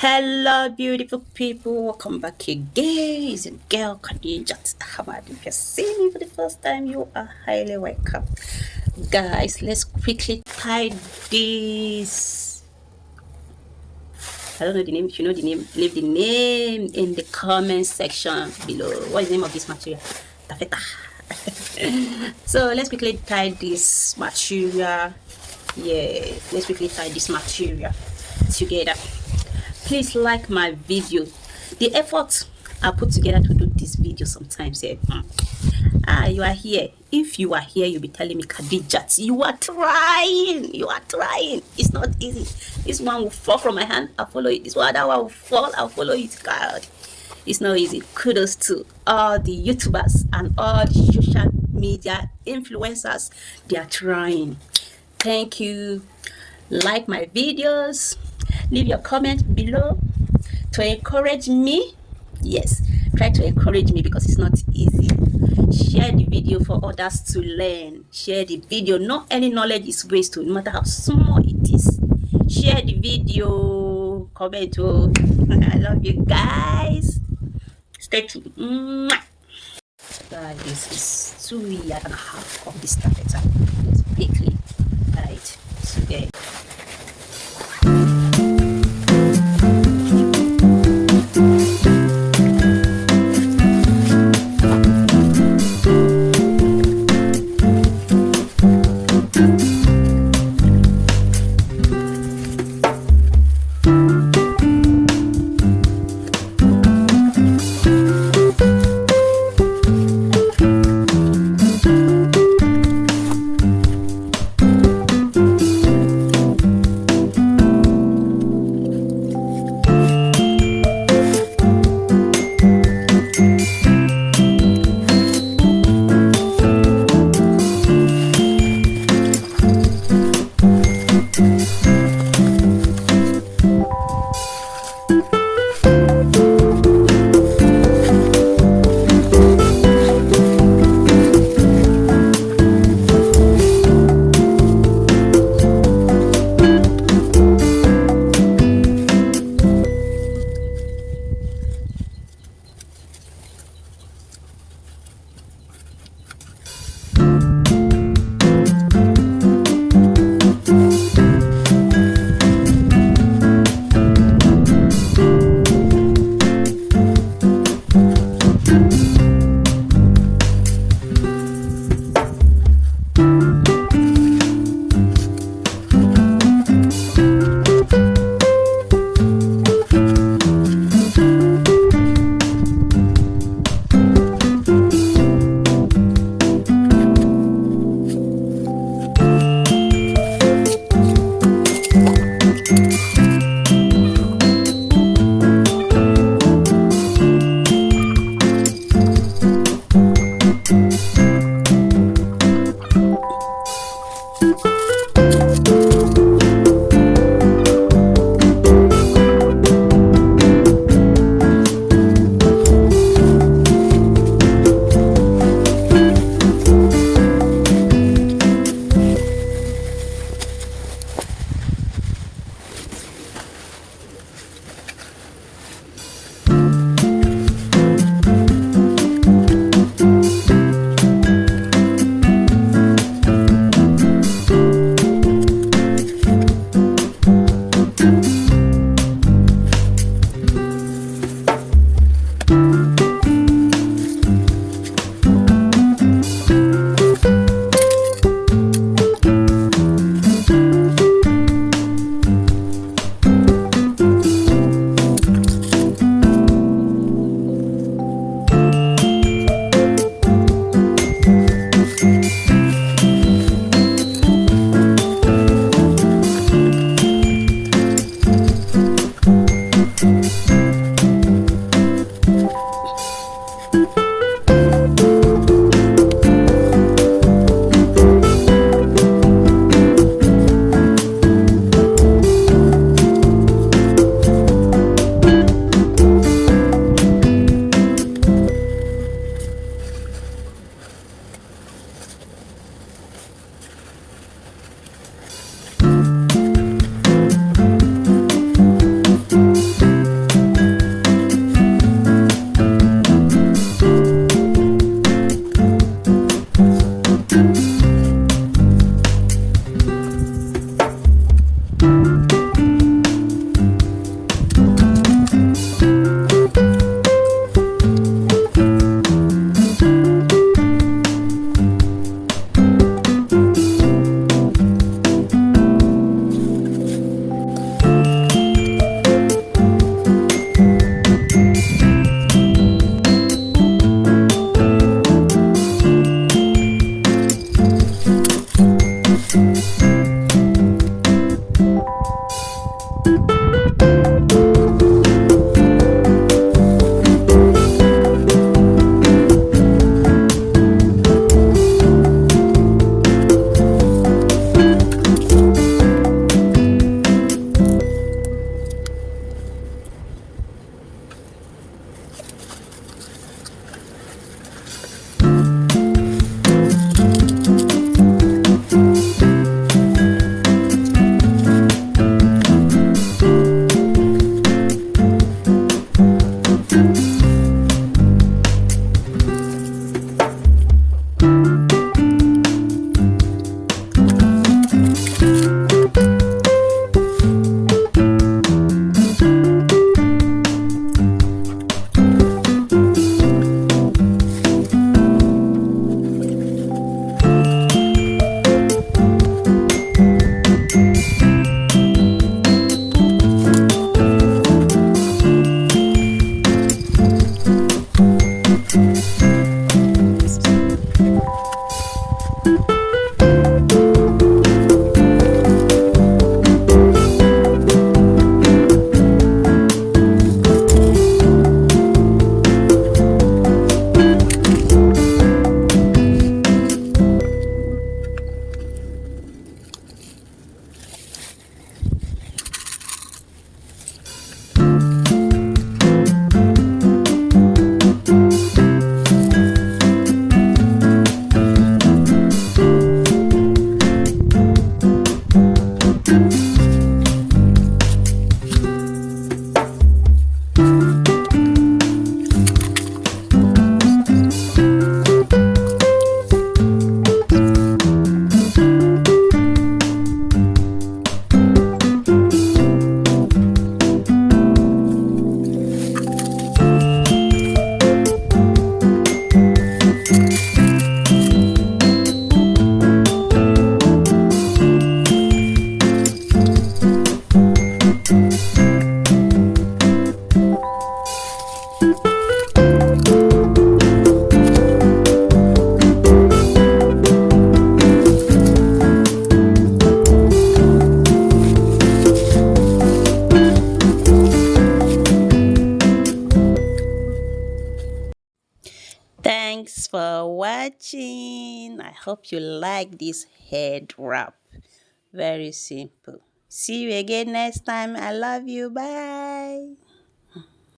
Hello, beautiful people. Welcome back again. It's your girl, Khadija Hamad. If you're seeing me for the first time, you are highly welcome. Guys, let's quickly tie this. I don't know the name. If you know the name, leave the name in the comment section below. What is the name of this material? Tafeta. So let's quickly tie this material. Yeah, let's quickly tie this material together. Please like my video. The effort I put together to do this video sometimes, you are here. If you are here, you'll be telling me, Khadijat, you are trying. It's not easy. This one will fall from my hand, I'll follow it. This one, that one will fall, I'll follow it. God, it's not easy. Kudos to all the YouTubers and all the social media influencers. They are trying. Thank you. Like my videos, leave your comment below to encourage me. Yes, try to encourage me because it's not easy. Share the video for others to learn. Share the video. Not any knowledge is wasted, no matter how small it is. Share the video. Comment. Oh, I love you guys. Stay tuned. Guys, this is 2 years and a half of this taffeta. Let's quickly tie it together. for watching. I hope you like this head wrap. Very simple. See you again next time. I love you. Bye.